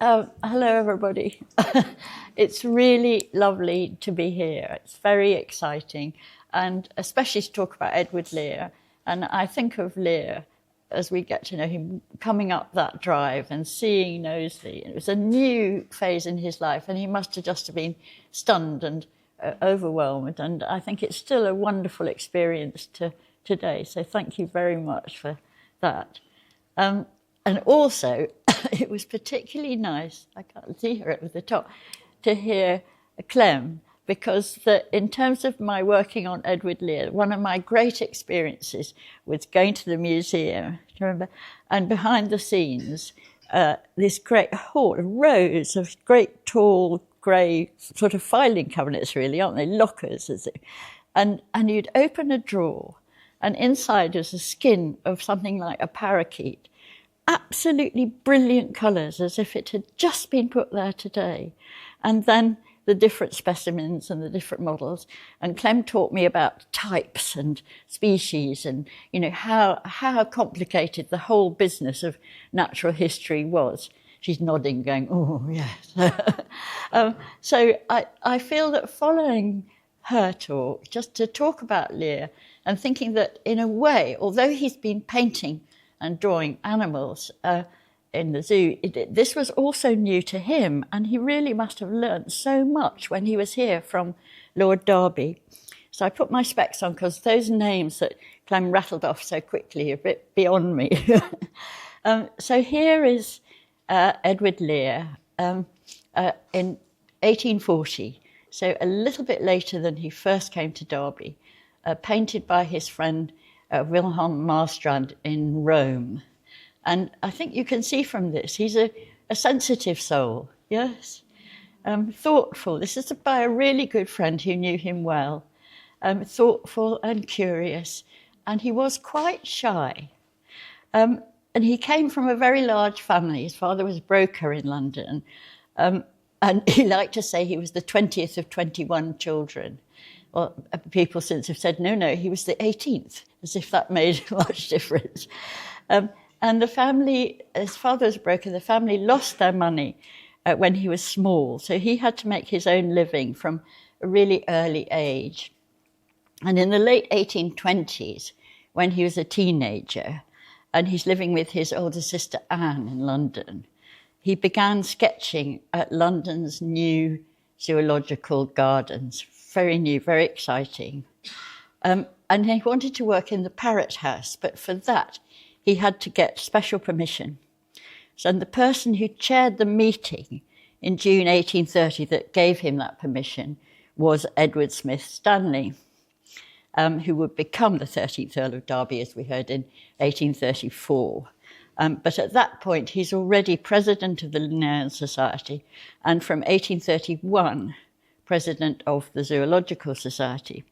Hello, everybody. It's really lovely to be here. It's very exciting, and especially to talk about Edward Lear. And I think of Lear as we get to know him coming up that drive and seeing Knowsley. It was a new phase in his life, and he must have just been stunned and overwhelmed. And I think it's still a wonderful experience today. So thank you very much for that. And also, it was particularly nice, I can't see her at the top, to hear Clem, because in terms of my working on Edward Lear, one of my great experiences was going to the museum, do you remember? And behind the scenes, this great hall, rows of great tall grey sort of filing cabinets, really, aren't they? Lockers, and you'd open a drawer, and inside was a skin of something like a parakeet. Absolutely brilliant colours, as if it had just been put there today. And then the different specimens and the different models. And Clem taught me about types and species and, you know, how complicated the whole business of natural history was. She's nodding, going, oh, yes. So I feel that following her talk, just to talk about Lear, and thinking that in a way, although he's been painting and drawing animals in the zoo, this was also new to him, and he really must have learnt so much when he was here from Lord Derby. So I put my specs on because those names that Clem rattled off so quickly are a bit beyond me. So here is Edward Lear in 1840, so a little bit later than he first came to Derby, painted by his friend Wilhelm Marstrand in Rome. And I think you can see from this, he's a sensitive soul, yes? Thoughtful. This is by a really good friend who knew him well. Thoughtful and curious. And he was quite shy. And he came from a very large family. His father was a broker in London. And he liked to say he was the 20th of 21 children. Well, people since have said, no, he was the 18th, as if that made much difference. And the family, his father was a broker, the family lost their money when he was small, so he had to make his own living from a really early age. And in the late 1820s, when he was a teenager, and he's living with his older sister Anne in London, he began sketching at London's new zoological gardens. Very new, very exciting. And he wanted to work in the Parrot House, but for that, he had to get special permission. So the person who chaired the meeting in June 1830 that gave him that permission was Edward Smith Stanley, who would become the 13th Earl of Derby, as we heard, in 1834. But at that point, he's already president of the Linnean Society, and from 1831, president of the Zoological Society.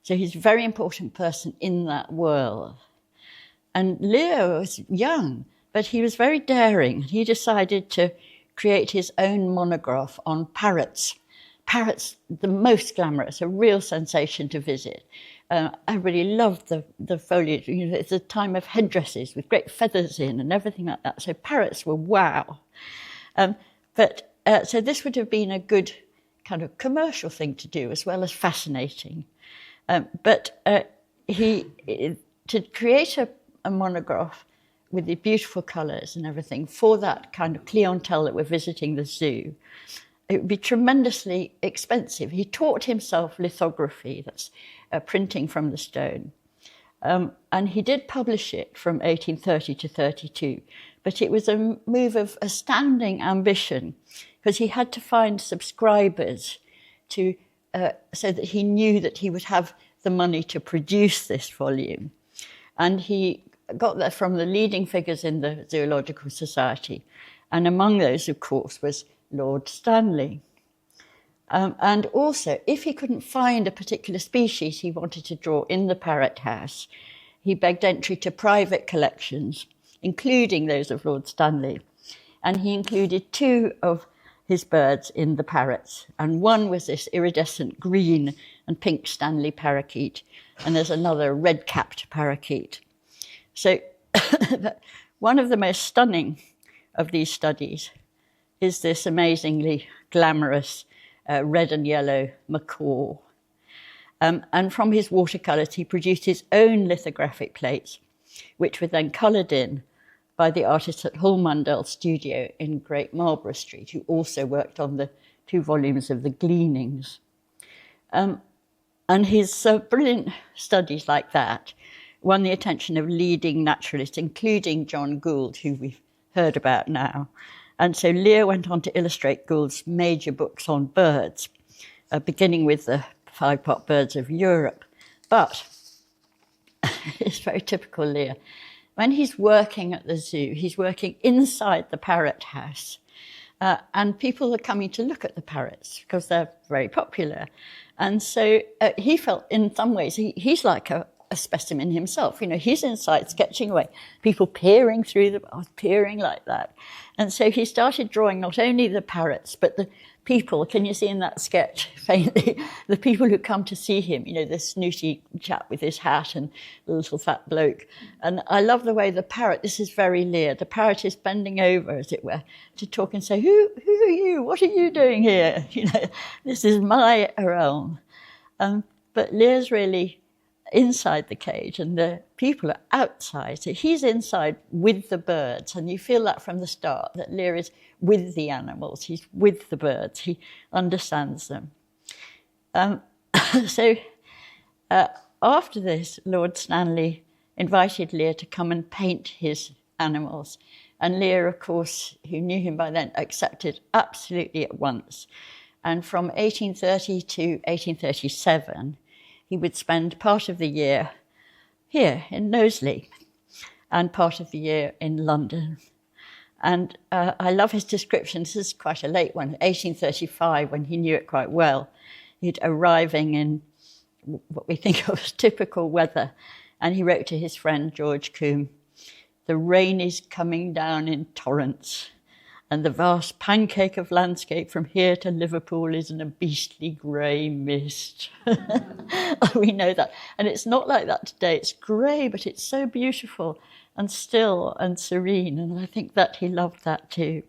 So he's a very important person in that world. And Lear was young, but he was very daring. He decided to create his own monograph on parrots. Parrots, the most glamorous, a real sensation to visit. Everybody loved the foliage. You know, it's a time of headdresses with great feathers in and everything like that. So parrots were wow. So this would have been a good kind of commercial thing to do, as well as fascinating. To create a monograph with the beautiful colours and everything for that kind of clientele that were visiting the zoo, it would be tremendously expensive. He taught himself lithography, that's printing from the stone. And he did publish it from 1830 to 32, but it was a move of astounding ambition, because he had to find subscribers so that he knew that he would have the money to produce this volume. And he got that from the leading figures in the Zoological Society. And among those, of course, was Lord Stanley. And also, if he couldn't find a particular species he wanted to draw in the Parrot House, he begged entry to private collections, including those of Lord Stanley. And he included two of his birds in the parrots. And one was this iridescent green and pink Stanley parakeet. And there's another red-capped parakeet. So one of the most stunning of these studies is this amazingly glamorous red and yellow macaw. And from his watercolours, he produced his own lithographic plates, which were then coloured in by the artist at Hull Mundell Studio in Great Marlborough Street, who also worked on the 2 volumes of the Gleanings. And his brilliant studies like that won the attention of leading naturalists, including John Gould, who we've heard about now. And so Lear went on to illustrate Gould's major books on birds, beginning with the 5-pot birds of Europe. But it's very typical Lear. When he's working at the zoo, he's working inside the parrot house. And people are coming to look at the parrots because they're very popular. And so he felt in some ways he's like a specimen himself. You know, he's inside sketching away, people peering through the bars, peering like that. And so he started drawing not only the parrots, but the people, can you see in that sketch faintly, the people who come to see him, you know, the snooty chap with his hat and the little fat bloke. And I love the way the parrot, this is very Lear, the parrot is bending over, as it were, to talk and say, who are you? What are you doing here? You know, this is my realm. But Lear's really inside the cage and the people are outside. So he's inside with the birds, and you feel that from the start, that Lear is with the animals, he's with the birds, he understands them. So after this, Lord Stanley invited Lear to come and paint his animals. And Lear, of course, who knew him by then, accepted absolutely at once. And from 1830 to 1837, he would spend part of the year here in Knowsley and part of the year in London. And I love his description. This is quite a late one, 1835, when he knew it quite well. He'd arriving in what we think of as typical weather. And he wrote to his friend, George Combe, "The rain is coming down in torrents, and the vast pancake of landscape from here to Liverpool is in a beastly grey mist." We know that. And it's not like that today. It's grey, but it's so beautiful and still and serene. And I think that he loved that too.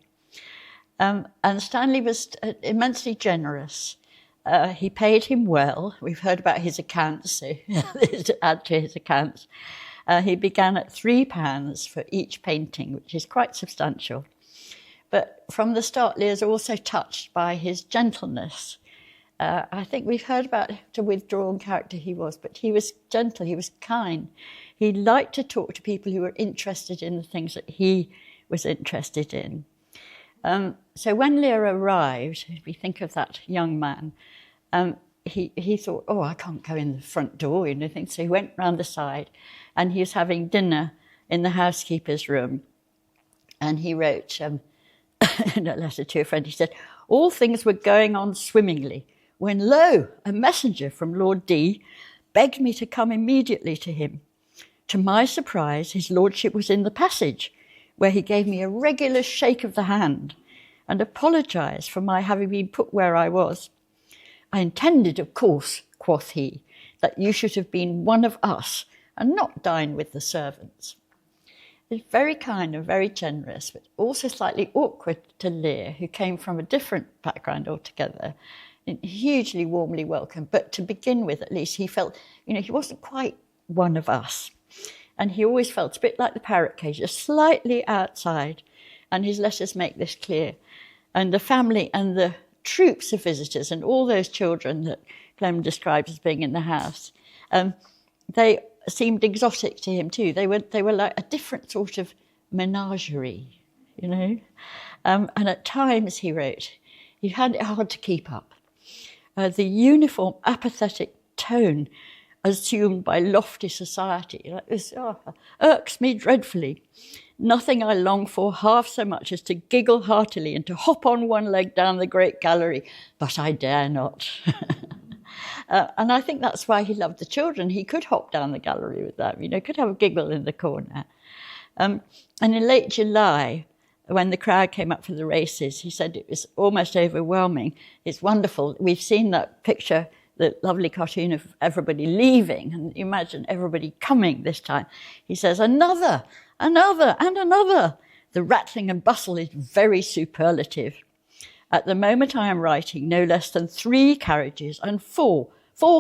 And Stanley was immensely generous. He paid him well. We've heard about his accounts, so to add to his accounts. He began at £3 for each painting, which is quite substantial. But from the start, Lear's also touched by his gentleness. I think we've heard about the withdrawn character he was, but he was gentle, he was kind. He liked to talk to people who were interested in the things that he was interested in. So when Lear arrived, if we think of that young man, he thought, oh, I can't go in the front door, you know, so he went round the side, and he was having dinner in the housekeeper's room. And he wrote in a letter to a friend, he said, "All things were going on swimmingly, when lo, a messenger from Lord D begged me to come immediately to him. To my surprise, his lordship was in the passage, where he gave me a regular shake of the hand and apologised for my having been put where I was. I intended, of course, quoth he, that you should have been one of us and not dine with the servants." It's very kind and very generous, but also slightly awkward to Lear, who came from a different background altogether, and hugely warmly welcomed. But to begin with, at least, he felt, you know, he wasn't quite one of us. And he always felt a bit like the parrot cage, just slightly outside. And his letters make this clear. And the family and the troops of visitors and all those children that Clem described as being in the house, they seemed exotic to him too. They were like a different sort of menagerie, you know. And at times, he wrote, he had it hard to keep up. The uniform apathetic tone assumed by lofty society, like this, irks me dreadfully. Nothing I long for half so much as to giggle heartily and to hop on one leg down the great gallery, but I dare not. And I think that's why he loved the children. He could hop down the gallery with them, you know, could have a giggle in the corner. And in late July, when the crowd came up for the races, he said it was almost overwhelming. It's wonderful. We've seen that picture, the lovely cartoon of everybody leaving, and imagine everybody coming this time. He says, another, and another. The rattling and bustle is very superlative. At the moment I am writing, no less than 3 carriages and 4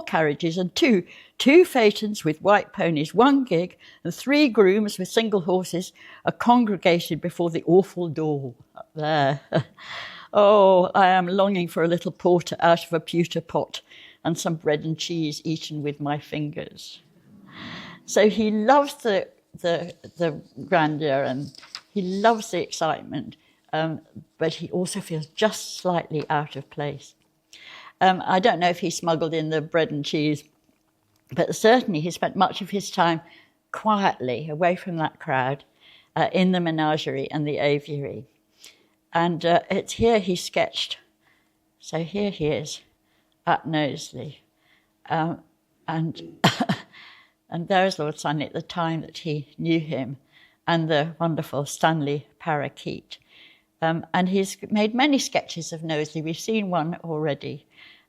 carriages and 2 phaetons with white ponies, 1 gig, and 3 grooms with single horses are congregated before the awful door up there. Oh, I am longing for a little porter out of a pewter pot and some bread and cheese eaten with my fingers. So he loves the grandeur and he loves the excitement, but he also feels just slightly out of place. I don't know if he smuggled in the bread and cheese, but certainly he spent much of his time quietly away from that crowd in the menagerie and the aviary. And it's here he sketched. So here he is at Knowsley. And and there's Lord Stanley at the time that he knew him, and the wonderful Stanley parakeet. And he's made many sketches of Knowsley. We've seen one already.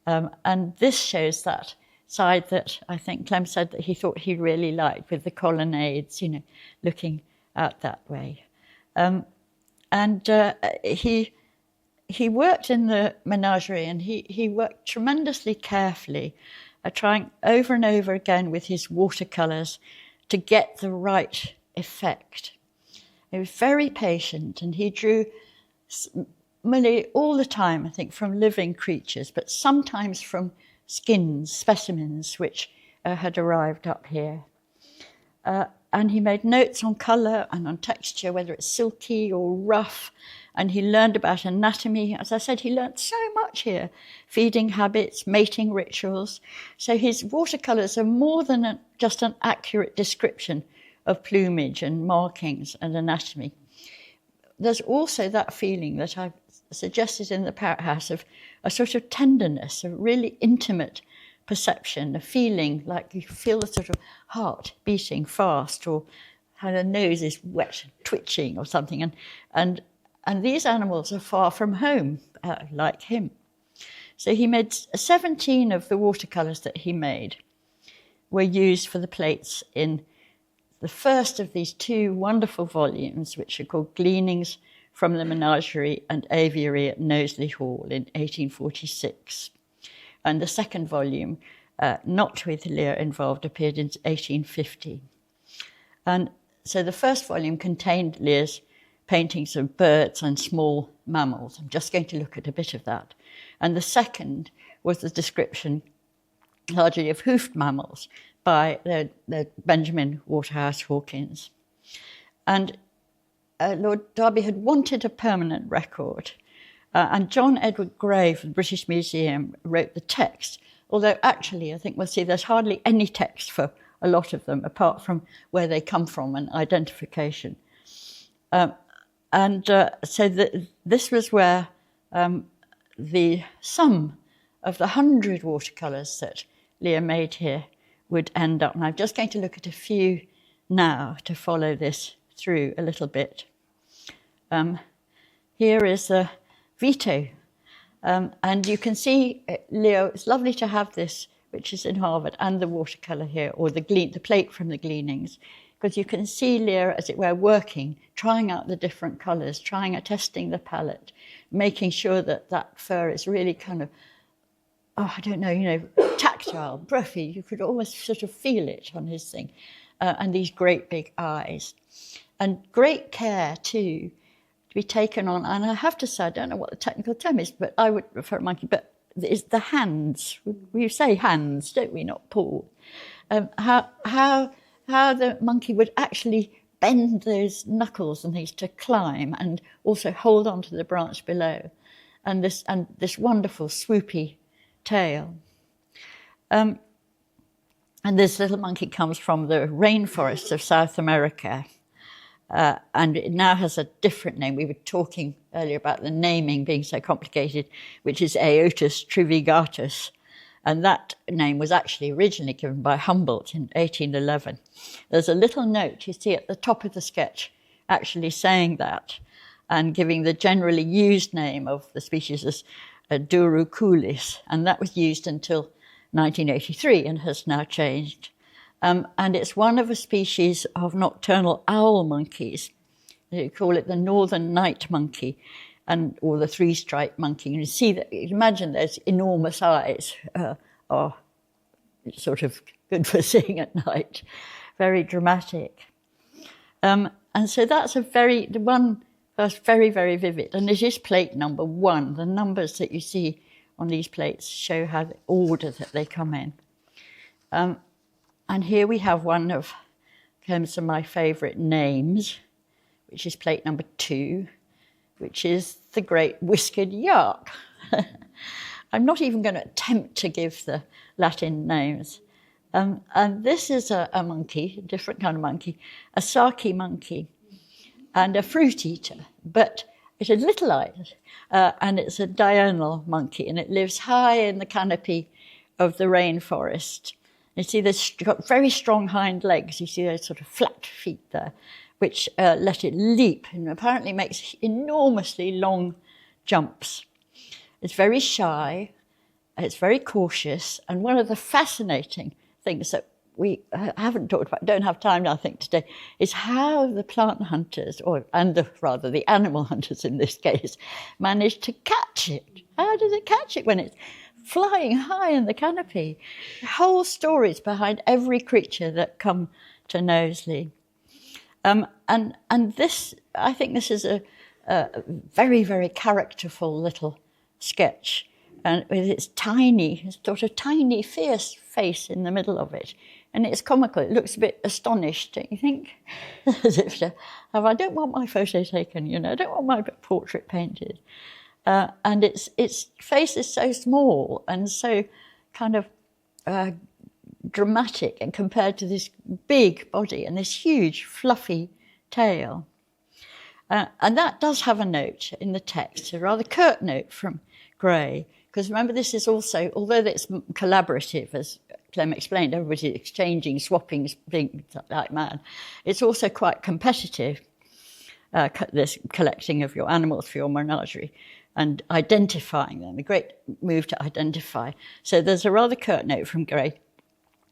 And this shows that side that I think Clem said that he thought he really liked, with the colonnades, you know, looking out that way. He worked in the menagerie, and he worked tremendously carefully, trying over and over again with his watercolours to get the right effect. He was very patient, and he drew nearly all the time, I think, from living creatures, but sometimes from skins, specimens, which had arrived up here. And he made notes on colour and on texture, whether it's silky or rough, and he learned about anatomy. As I said, he learned so much here, feeding habits, mating rituals. So his watercolours are more than just an accurate description of plumage and markings and anatomy. There's also that feeling that I've suggested in the Parrot House of a sort of tenderness, a really intimate perception, a feeling like you feel the sort of heart beating fast, or how the nose is wet, twitching or something. And these animals are far from home, like him. So he made 17 of the watercolours that he made were used for the plates in the first of these 2 wonderful volumes, which are called Gleanings from the Menagerie and Aviary at Knowsley Hall in 1846. And the second volume, not with Lear involved, appeared in 1850. And so the first volume contained Lear's paintings of birds and small mammals. I'm just going to look at a bit of that. And the second was the description largely of hoofed mammals by the Benjamin Waterhouse Hawkins. And Lord Derby had wanted a permanent record. And John Edward Gray from the British Museum wrote the text, although actually I think we'll see there's hardly any text for a lot of them, apart from where they come from and identification. So this was where the sum of the 100 watercolours that Lear made here would end up. And I'm just going to look at a few now to follow this through a little bit. Here is a Vito. And you can see, Leo, it's lovely to have this, which is in Harvard, and the watercolour here, or the plate from the Gleanings, because you can see Lear, as it were, working, trying out the different colours, testing the palette, making sure that that fur is really kind of, tactile, breathy. You could almost sort of feel it on his thing. And these great big eyes. And great care, too, to be taken on. And I have to say, I don't know what the technical term is, but I would prefer monkey, but it's the hands. We say hands, don't we, not paw. How the monkey would actually bend those knuckles and things to climb and also hold on to the branch below. And this wonderful swoopy tail. And this little monkey comes from the rainforests of South America. And it now has a different name. We were talking earlier about the naming being so complicated, which is Aotus trivigatus. And that name was actually originally given by Humboldt in 1811. There's a little note you see at the top of the sketch actually saying that and giving the generally used name of the species as Duruculis. And that was used until 1983 and has now changed. And it's one of a species of nocturnal owl monkeys, They call it the northern night monkey, or the three-striped monkey. You see that. You imagine those enormous eyes are sort of good for seeing at night, very dramatic. And so that's the one that's very, very vivid. And it is plate number 1. The numbers that you see on these plates show how the order that they come in. And here we have one of some of my favourite names, which is plate number 2, which is the great whiskered yak. I'm not even going to attempt to give the Latin names. And this is a monkey, a different kind of monkey, a saki monkey, and a fruit eater. But it has little eyes, and it's a diurnal monkey, and it lives high in the canopy of the rainforest. You see, it's got very strong hind legs. You see those sort of flat feet there, which let it leap, and apparently makes enormously long jumps. It's very shy, it's very cautious, and one of the fascinating things that we haven't talked about, don't have time, I think, today, is how the plant hunters, the animal hunters in this case, manage to catch it. How does it catch it when it's flying high in the canopy? Whole stories behind every creature that come to Knowsley. And this, I think this is a very, very characterful little sketch, and with its sort of tiny, fierce face in the middle of it. And it's comical. It looks a bit astonished, don't you think? As if I don't want my photo taken, I don't want my portrait painted. And its face is so small and so kind of dramatic, and compared to this big body and this huge, fluffy tail. And that does have a note in the text, a rather curt note from Gray, because remember, this is also, although it's collaborative, as Clem explained, everybody's exchanging, swapping things like mad, it's also quite competitive, this collecting of your animals for your menagerie and identifying them, a great move to identify. So there's a rather curt note from Gray,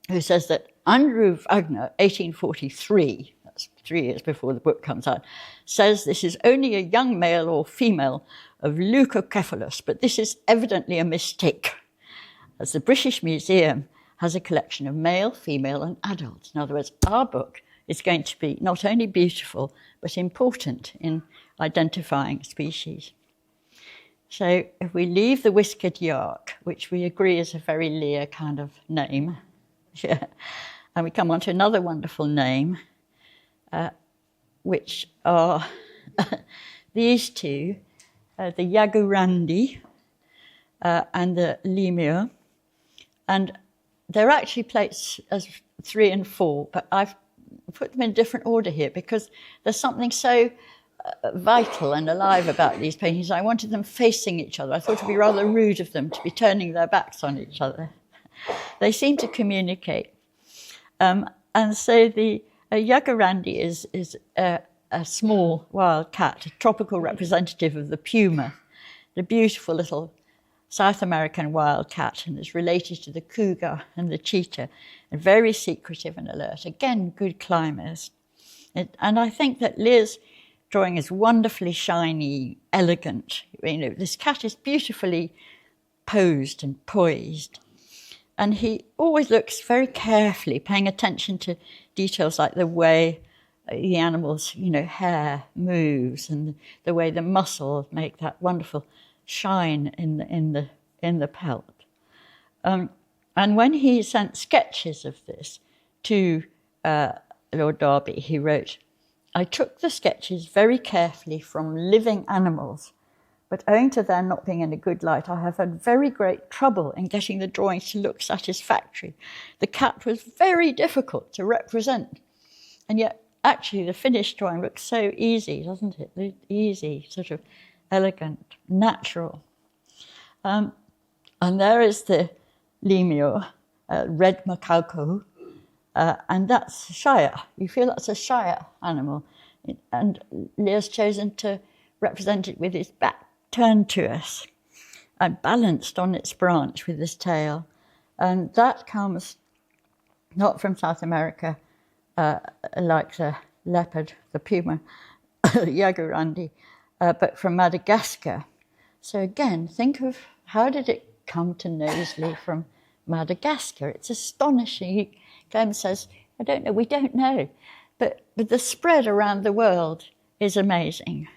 who says that Andrew Wagner, 1843, that's 3 years before the book comes out, says this is only a young male or female of leucocephalus, but this is evidently a mistake, as the British Museum has a collection of male, female, and adults. In other words, our book is going to be not only beautiful, but important in identifying species. So if we leave the whiskered yak, which we agree is a very Lear kind of name, and we come on to another wonderful name, which are these two, the Yagurandi and the Lemur. And they're actually plates as 3 and 4, but I've put them in a different order here because there's something so vital and alive about these paintings. I wanted them facing each other. I thought it would be rather rude of them to be turning their backs on each other. They seem to communicate. And so the Yagurandi is a small wild cat, a tropical representative of the puma, the beautiful little South American wild cat, and is related to the cougar and the cheetah, and very secretive and alert. Again, good climbers. And I think that Lear's drawing is wonderfully shiny, elegant. This cat is beautifully posed and poised. And he always looks very carefully, paying attention to details like the way the animal's, hair moves, and the way the muscles make that wonderful shine in the pelt. And when he sent sketches of this to Lord Derby, he wrote, "I took the sketches very carefully from living animals, but owing to their not being in a good light, I have had very great trouble in getting the drawings to look satisfactory. The cat was very difficult to represent, and yet actually the finished drawing looks so easy, doesn't it? Easy, sort of elegant, natural." And there is the lemur, red macaco, and that's Shire. You feel that's a Shire animal. And Lear's chosen to represent it with its back turned to us and balanced on its branch with its tail. And that comes not from South America, like the leopard, the puma, Jaguarandi, but from Madagascar. So again, think of how did it come to Knowsley from Madagascar? It's astonishing. Clem says, I don't know, we don't know. But the spread around the world is amazing.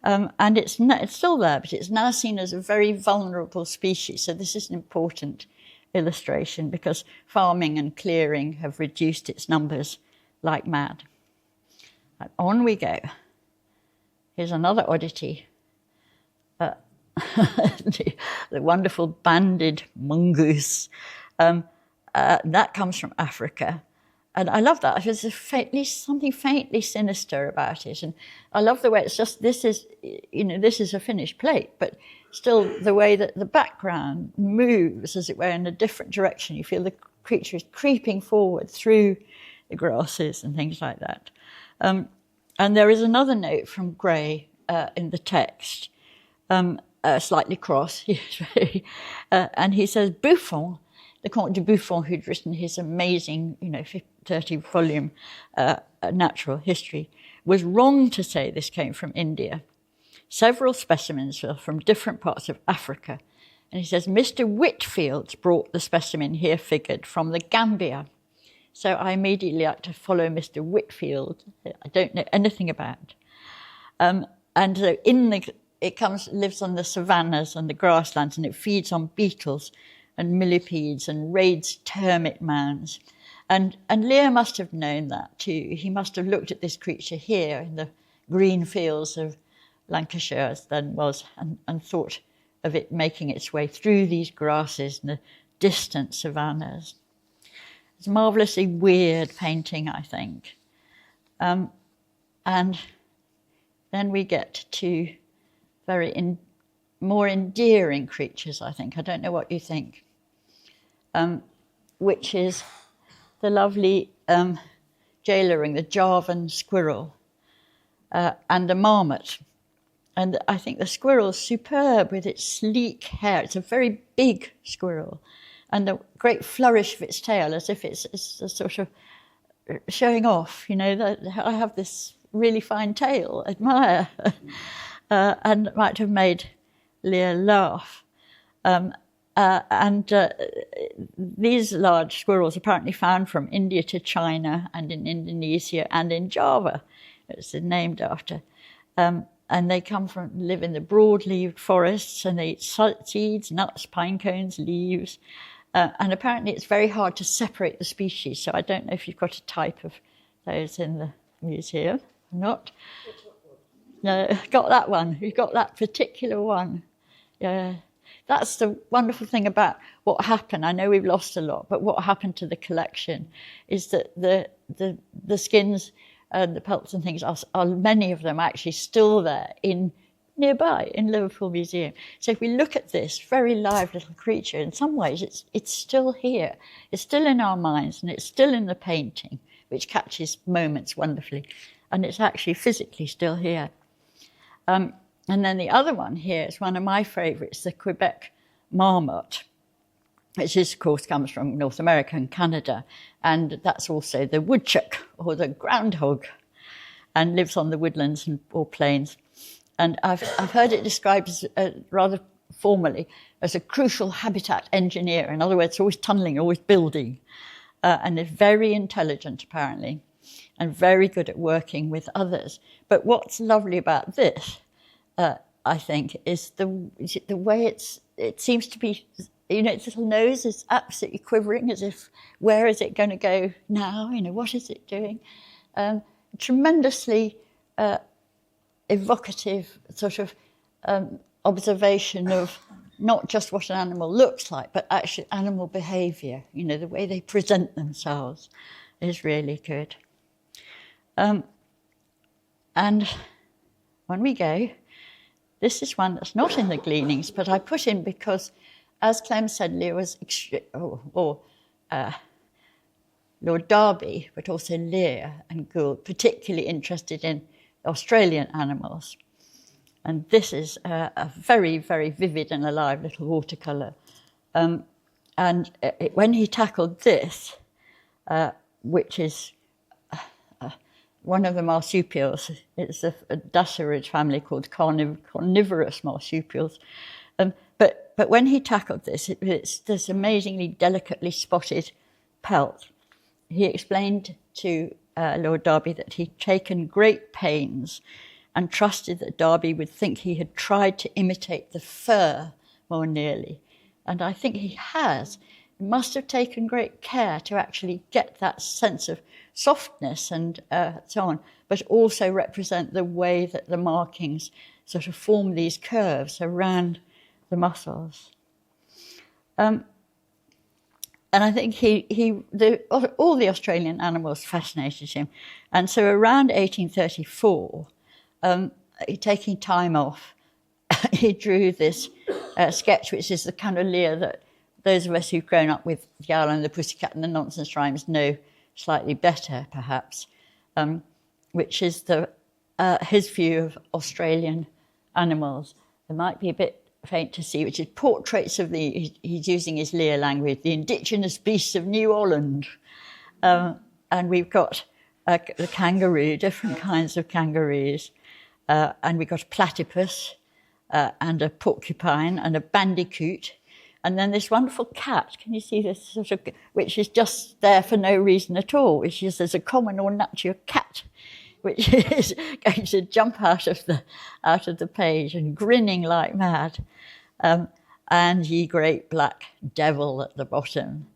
And it's still there, but it's now seen as a very vulnerable species. So this is an important illustration because farming and clearing have reduced its numbers like mad. And on we go. Here's another oddity. The wonderful banded mongoose. That comes from Africa. And I love that. There's at least something faintly sinister about it. And I love the way it's just, this is a finished plate, but still the way that the background moves, as it were, in a different direction. You feel the creature is creeping forward through the grasses and things like that. And there is another note from Gray in the text, slightly cross, and he says, Buffon, the Comte de Buffon, who'd written his amazing, 30-volume natural history, was wrong to say this came from India. Several specimens were from different parts of Africa. And he says, Mr. Whitfield brought the specimen here figured from the Gambia. So I immediately had to follow Mr. Whitfield. I don't know anything about. And so it lives on the savannas and the grasslands, and it feeds on beetles and millipedes and raids termite mounds. And Lear must have known that too. He must have looked at this creature here in the green fields of Lancashire as then was, and thought of it making its way through these grasses and the distant savannas. It's a marvellously weird painting, I think. And then we get to very more endearing creatures, I think. I don't know what you think. Which is the lovely jailoring, the Javan squirrel, and the marmot. And I think the squirrel's superb with its sleek hair. It's a very big squirrel. And the great flourish of its tail, as if it's a sort of showing off, that I have this really fine tail, admire. And might have made Lear laugh. These large squirrels apparently found from India to China and in Indonesia and in Java. It's named after. And they live in the broad-leaved forests, and they eat seeds, nuts, pine cones, leaves. And apparently it's very hard to separate the species. So I don't know if you've got a type of those in the museum. Not? No, got that one. You've got that particular one. Yeah. That's the wonderful thing about what happened. I know we've lost a lot, but what happened to the collection is that the skins and the pelts and things are many of them actually still there nearby in Liverpool Museum. So if we look at this very live little creature, in some ways it's still here. It's still in our minds, and it's still in the painting, which catches moments wonderfully. And it's actually physically still here. And then the other one here is one of my favourites, the Quebec marmot, which of course comes from North America and Canada. And that's also the woodchuck or the groundhog, and lives on the woodlands or plains. And I've heard it described as rather formally as a crucial habitat engineer. In other words, always tunnelling, always building. And is very intelligent, apparently, and very good at working with others. But what's lovely about this, I think, is the way it seems to be, its little nose is absolutely quivering, as if, where is it going to go now? What is it doing? Tremendously evocative sort of observation of not just what an animal looks like, but actually animal behaviour. The way they present themselves is really good. And when we go, this is one that's not in the Gleanings, but I put in because, as Clem said, Lear was, Lord Derby, but also Lear and Gould, particularly interested in Australian animals. And this is a very, very vivid and alive little watercolour. When he tackled this, which is one of the marsupials. It's a dasyurid family called carnivorous marsupials. But when he tackled this, it's this amazingly delicately spotted pelt. He explained to Lord Derby that he'd taken great pains and trusted that Derby would think he had tried to imitate the fur more nearly. And I think he has. He must have taken great care to actually get that sense of softness and so on, but also represent the way that the markings sort of form these curves around the muscles. And I think all the Australian animals fascinated him. And so around 1834, taking time off, he drew this sketch, which is the kind of Lear that those of us who've grown up with the Owl and the Pussycat and the nonsense rhymes know slightly better, perhaps, which is his view of Australian animals. It might be a bit faint to see, which is portraits of he's using his Lear language, the indigenous beasts of New Holland. And we've got the kangaroo, different kinds of kangaroos, and we've got a platypus and a porcupine and a bandicoot, and then this wonderful cat. Can you see this sort of, which is just there for no reason at all, which is as a common or natural cat, which is going to jump out of the page and grinning like mad, and ye great black devil at the bottom.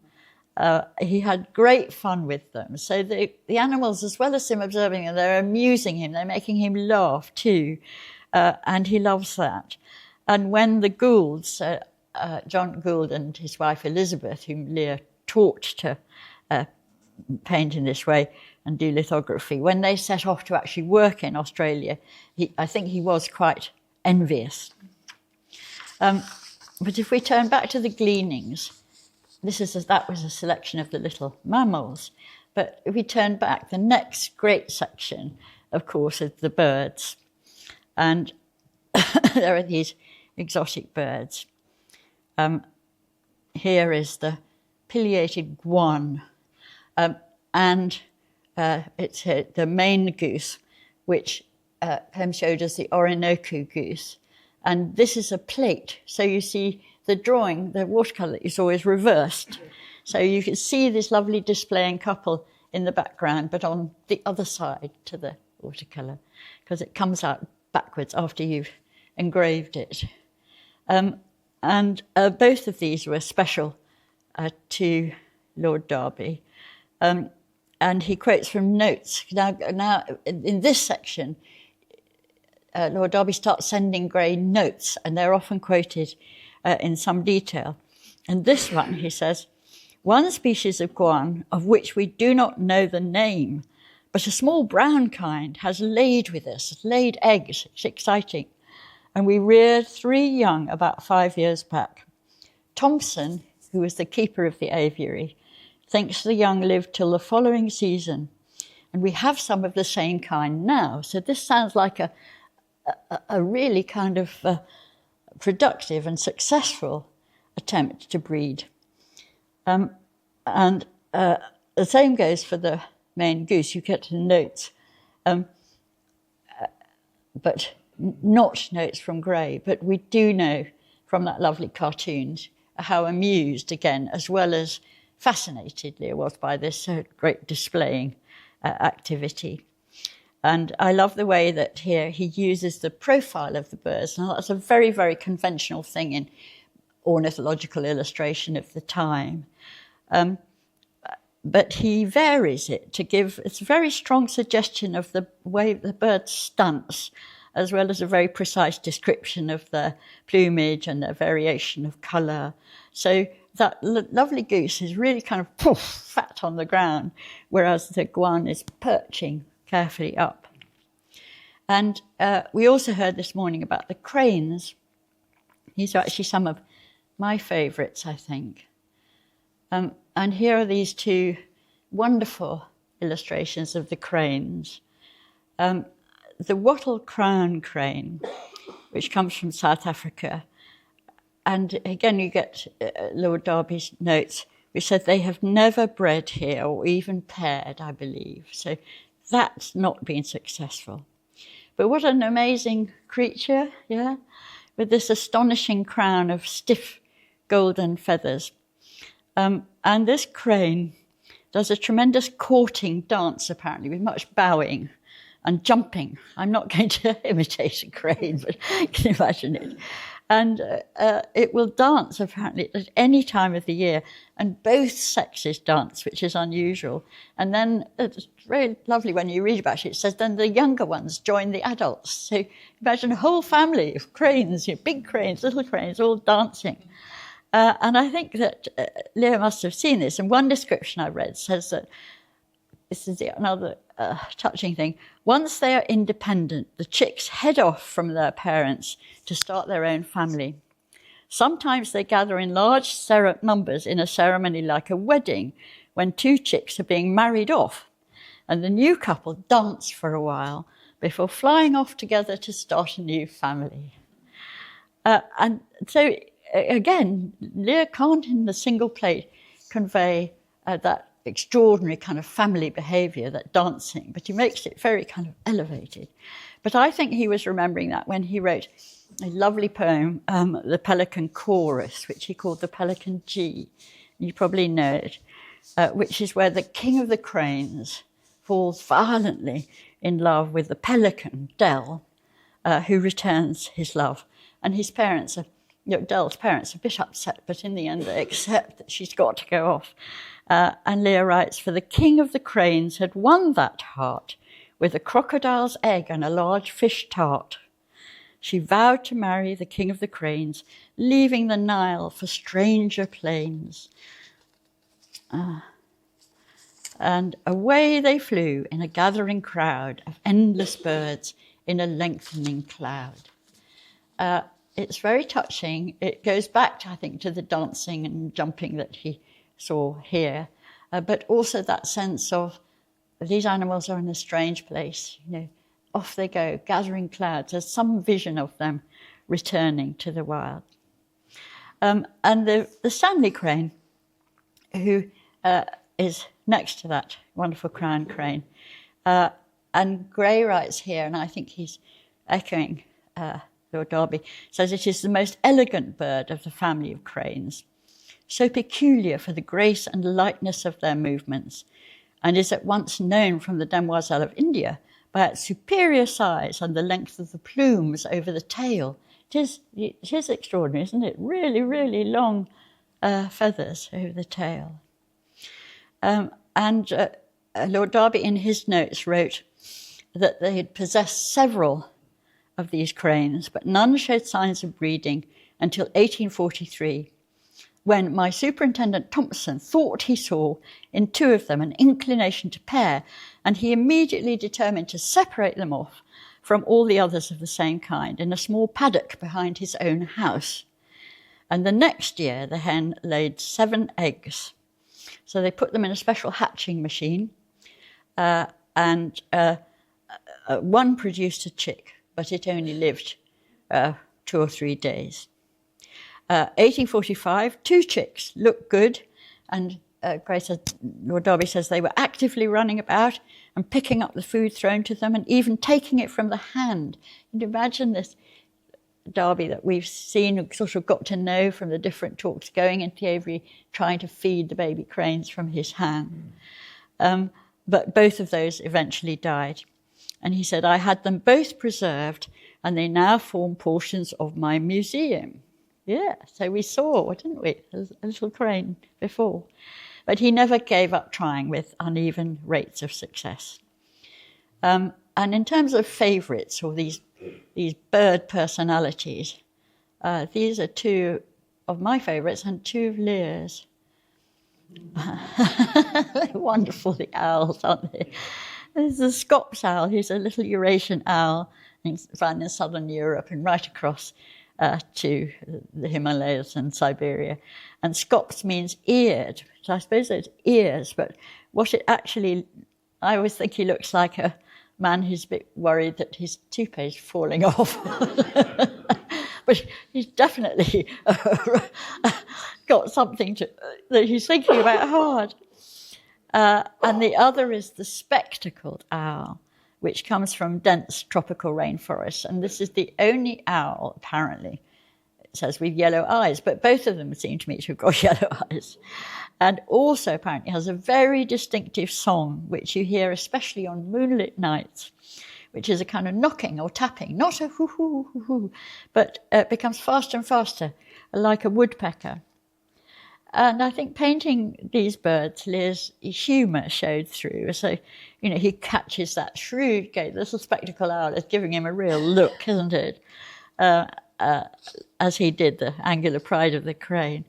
He had great fun with them. So the animals, as well as him observing them, they're amusing him, they're making him laugh too, and he loves that. And when the Goulds, John Gould and his wife Elizabeth, whom Lear taught to paint in this way and do lithography, when they set off to actually work in Australia, I think he was quite envious. But if we turn back to the Gleanings, that was a selection of the little mammals. But if we turn back, the next great section, of course, is the birds. And there are these exotic birds. Here is the pileated guan, and it's the main goose, which Pem showed us the Orinoco goose. And this is a plate. So you see the drawing, the watercolour that you saw is reversed. So you can see this lovely displaying couple in the background, but on the other side to the watercolour, because it comes out backwards after you've engraved it. And both of these were special to Lord Derby. And he quotes from notes. Now in this section, Lord Derby starts sending Gray notes, and they're often quoted in some detail. And this one, he says, one species of guan, of which we do not know the name, but a small brown kind has laid with us, laid eggs. It's exciting. And we reared 3 young about 5 years back. Thompson, who was the keeper of the aviary, thinks the young lived till the following season. And we have some of the same kind now. So this sounds like a really kind of productive and successful attempt to breed. And the same goes for the main goose. You get notes, but not notes from Gray. But we do know from that lovely cartoon how amused, again, as well as fascinated Lear was by this great displaying activity. And I love the way that here he uses the profile of the birds. Now, that's a very, very conventional thing in ornithological illustration of the time. But he varies it to give it's a very strong suggestion of the way the bird stunts, as well as a very precise description of the plumage and the variation of colour. So that lovely goose is really kind of poof, fat on the ground, whereas the guan is perching carefully up. And we also heard this morning about the cranes. These are actually some of my favourites, I think. And here are these 2 wonderful illustrations of the cranes. The wattle crown crane, which comes from South Africa. And again, you get Lord Derby's notes, which said they have never bred here or even paired, I believe. So That's not been successful. But what an amazing creature, yeah, with this astonishing crown of stiff golden feathers. And this crane does a tremendous courting dance, apparently, with much bowing and jumping. I'm not going to imitate a crane, but you can imagine it. And it will dance, apparently, at any time of the year. And both sexes dance, which is unusual. And then it's very lovely when you read about it. It says then the younger ones join the adults. So imagine a whole family of cranes, big cranes, little cranes, all dancing. And I think that Lear must have seen this. And one description I read says that, this is another touching thing, once they are independent, the chicks head off from their parents to start their own family. Sometimes they gather in large numbers in a ceremony like a wedding, when two chicks are being married off, and the new couple dance for a while before flying off together to start a new family. And so, again, Lear can't in the single plate convey that extraordinary kind of family behaviour, that dancing, but he makes it very kind of elevated. But I think he was remembering that when he wrote a lovely poem, The Pelican Chorus, which he called the Pelican G. You probably know it, which is where the king of the cranes falls violently in love with the pelican, Dell, who returns his love. And his parents are, Dell's parents are a bit upset, but in the end they accept that she's got to go off. And Lear writes, for the king of the cranes had won that heart with a crocodile's egg and a large fish tart. She vowed to marry the king of the cranes, leaving the Nile for stranger plains. And away they flew in a gathering crowd of endless birds in a lengthening cloud. It's very touching. It goes back, I think, to the dancing and jumping that he saw here, but also that sense of these animals are in a strange place. Off they go, gathering clouds. There's some vision of them returning to the wild. And the Stanley crane, who is next to that wonderful crown crane. And Gray writes here, and I think he's echoing Lord Derby, says it is the most elegant bird of the family of cranes, so peculiar for the grace and lightness of their movements, and is at once known from the demoiselle of India by its superior size and the length of the plumes over the tail. It is extraordinary, isn't it? Really, really long feathers over the tail. Lord Derby, in his notes, wrote that they had possessed several of these cranes, but none showed signs of breeding until 1843, when my superintendent Thompson thought he saw in two of them an inclination to pair, and he immediately determined to separate them off from all the others of the same kind in a small paddock behind his own house. And the next year, the hen laid 7 eggs. So they put them in a special hatching machine, and one produced a chick, but it only lived 2 or 3 days. 1845, 2 chicks looked good, and Lord Derby says they were actively running about and picking up the food thrown to them and even taking it from the hand. And imagine this Derby that we've seen and sort of got to know from the different talks, going into the aviary, trying to feed the baby cranes from his hand. But both of those eventually died. And he said, I had them both preserved, and they now form portions of my museum. Yeah, so we saw, didn't we, a little crane before. But he never gave up trying with uneven rates of success. And in terms of favourites, or these bird personalities, these are 2 of my favourites and 2 of Lear's. They're wonderful, the owls, aren't they? There's the Scops owl, who's a little Eurasian owl found in southern Europe and right across to the Himalayas and Siberia. And Scops means eared, so I suppose it's ears, but what it actually, I always think he looks like a man who's a bit worried that his toupee is falling off. But he's definitely got something that he's thinking about hard. And the other is the spectacled owl, which comes from dense tropical rainforests. And this is the only owl, apparently, it says, with yellow eyes, but both of them seem to me to have got yellow eyes. And also apparently has a very distinctive song, which you hear especially on moonlit nights, which is a kind of knocking or tapping, not a hoo-hoo, hoo-hoo, but it becomes faster and faster, like a woodpecker. And I think painting these birds, Lear's humour showed through. So, you know, he catches that shrewd gait. The little spectacle owl is giving him a real look, isn't it? As he did the angular pride of the crane.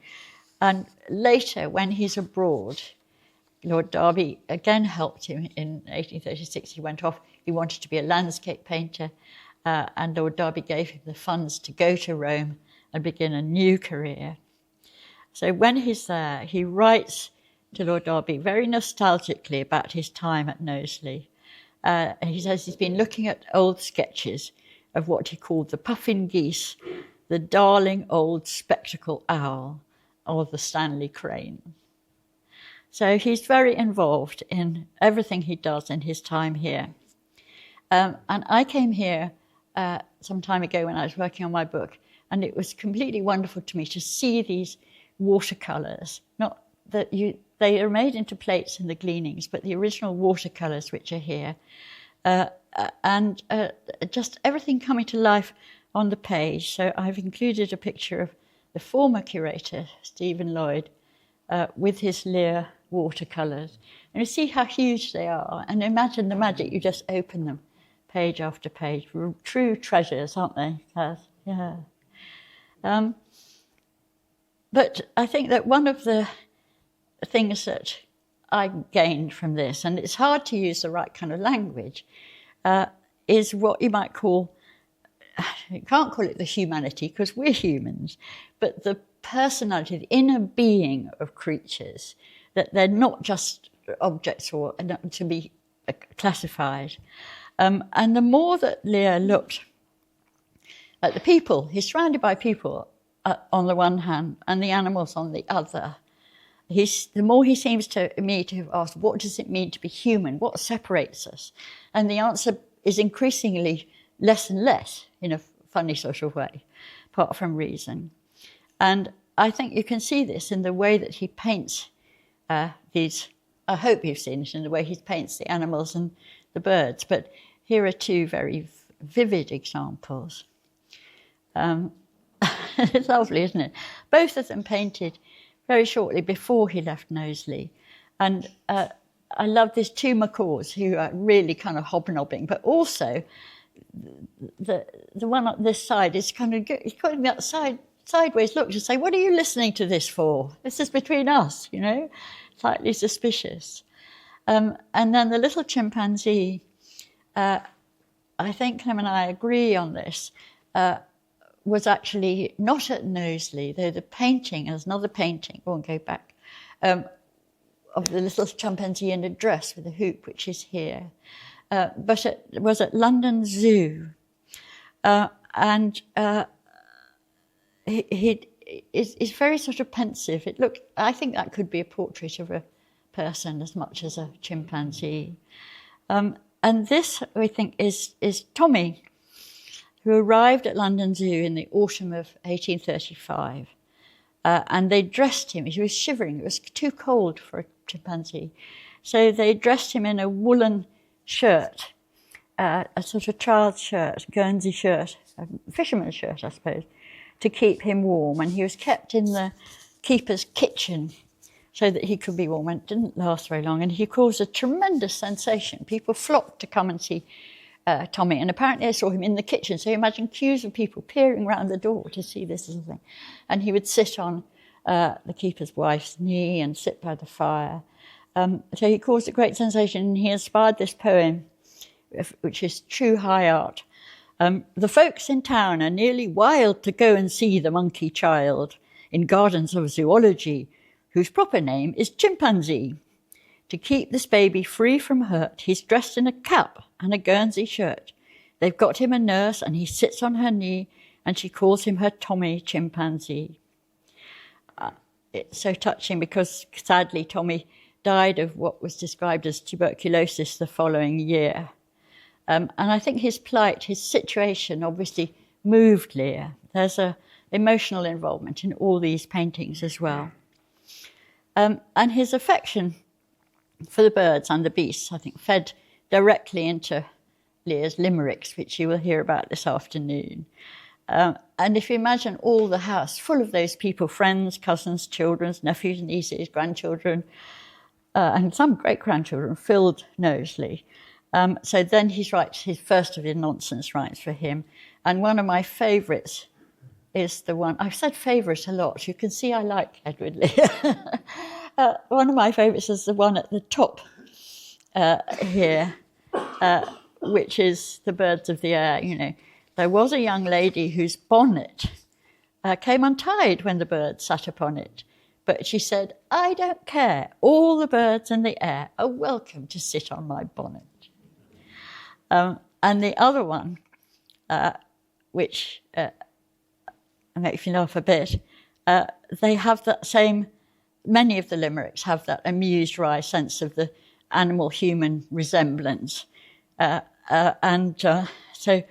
And later, when he's abroad, Lord Derby again helped him in 1836. He went off. He wanted to be a landscape painter. And Lord Derby gave him the funds to go to Rome and begin a new career. So when he's there, he writes to Lord Derby very nostalgically about his time at Knowsley. And he says he's been looking at old sketches of what he called the puffin geese, the darling old spectacle owl, or the Stanley crane. So he's very involved in everything he does in his time here. And I came here some time ago when I was working on my book, and it was completely wonderful to me to see these watercolours, not that they are made into plates in the Gleanings, but the original watercolours which are here, and just everything coming to life on the page. So I've included a picture of the former curator, Stephen Lloyd, with his Lear watercolours. And you see how huge they are, and imagine the magic, you just open them page after page. True treasures, aren't they? Yeah. But I think that one of the things that I gained from this, and it's hard to use the right kind of language, is what you might call, you can't call it the humanity because we're humans, but the personality, the inner being of creatures, that they're not just objects or to be classified. And the more that Lear looked at the people, he's surrounded by people on the one hand and the animals on the other. The more he seems to me to have asked, what does it mean to be human? What separates us? And the answer is increasingly less and less, in a funny sort of way, apart from reason. And I think you can see this in the way that he paints these. I hope you've seen it in the way he paints the animals and the birds. But here are two very vivid examples. It's lovely, isn't it? Both of them painted very shortly before he left Knowsley. And I love these two macaws who are really kind of hobnobbing, but also the one on this side is kind of good. He's got me outside, sideways look to say, what are you listening to this for? This is between us, you know, slightly suspicious. And then the little chimpanzee, I think Clem and I agree on this, was actually not at Knowsley, though the painting, there's another painting, I won't go back, of the little chimpanzee in a dress with a hoop, which is here. But it was at London Zoo. And he is very sort of pensive. I think that could be a portrait of a person as much as a chimpanzee. And this, I think, is Tommy, who arrived at London Zoo in the autumn of 1835. And they dressed him. He was shivering. It was too cold for a chimpanzee. So they dressed him in a woolen shirt, a sort of child's shirt, Guernsey shirt, a fisherman's shirt, I suppose, to keep him warm. And he was kept in the keeper's kitchen so that he could be warm. And it didn't last very long. And he caused a tremendous sensation. People flocked to come and see Tommy, and apparently they saw him in the kitchen. So you imagine queues of people peering around the door to see this little thing. And he would sit on the keeper's wife's knee and sit by the fire. So he caused a great sensation, and he inspired this poem, which is true high art. The folks in town are nearly wild to go and see the monkey child in gardens of zoology, whose proper name is chimpanzee. To keep this baby free from hurt, he's dressed in a cap and a Guernsey shirt. They've got him a nurse, and he sits on her knee, and she calls him her Tommy chimpanzee. It's so touching because, sadly, Tommy died of what was described as tuberculosis the following year. And I think his plight, his situation obviously moved Lear. There's an emotional involvement in all these paintings as well. And his affection for the birds and the beasts, I think, fed directly into Lear's limericks, which you will hear about this afternoon. And if you imagine all the house full of those people, friends, cousins, children, nephews, nieces, grandchildren, and some great-grandchildren, filled Knowsley. So then he writes his first of his nonsense rhymes for him. And one of my favourites is the one, I've said favourite a lot. You can see I like Edward Lear. One of my favourites is the one at the top here, which is the birds of the air. You know, there was a young lady whose bonnet came untied when the birds sat upon it. But she said, "I don't care. All the birds in the air are welcome to sit on my bonnet." And the other one, which makes me laugh a bit, they have that same, many of the limericks have that amused wry sense of the animal-human resemblance. So,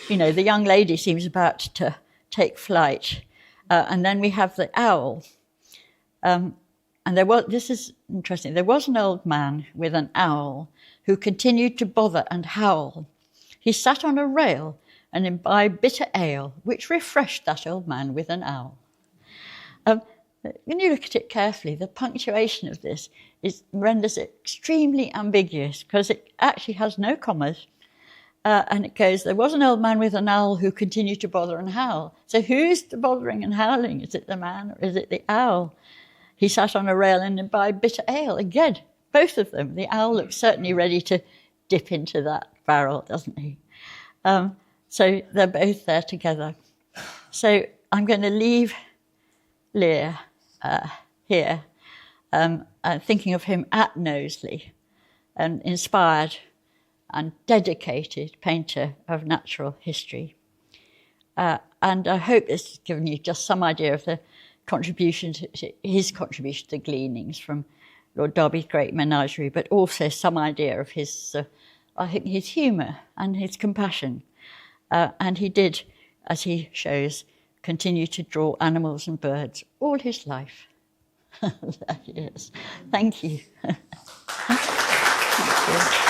you know, the young lady seems about to take flight. And then we have the owl. And this is interesting, there was an old man with an owl who continued to bother and howl. He sat on a rail and imbibed bitter ale, which refreshed that old man with an owl. When you look at it carefully, the punctuation of this renders it extremely ambiguous because it actually has no commas. And it goes, there was an old man with an owl who continued to bother and howl. So who's the bothering and howling? Is it the man or is it the owl? He sat on a rail and imbibed bitter ale. Again, both of them. The owl looks certainly ready to dip into that barrel, doesn't he? So they're both there together. So I'm going to leave Lear here, thinking of him at Knowsley, an inspired and dedicated painter of natural history. And I hope this has given you just some idea of the his contribution to Gleanings from Lord Derby's great Menagerie, but also some idea of his, I think, his humour and his compassion. And he did, as he shows, continue to draw animals and birds all his life. There he is. Thank you. Thank you.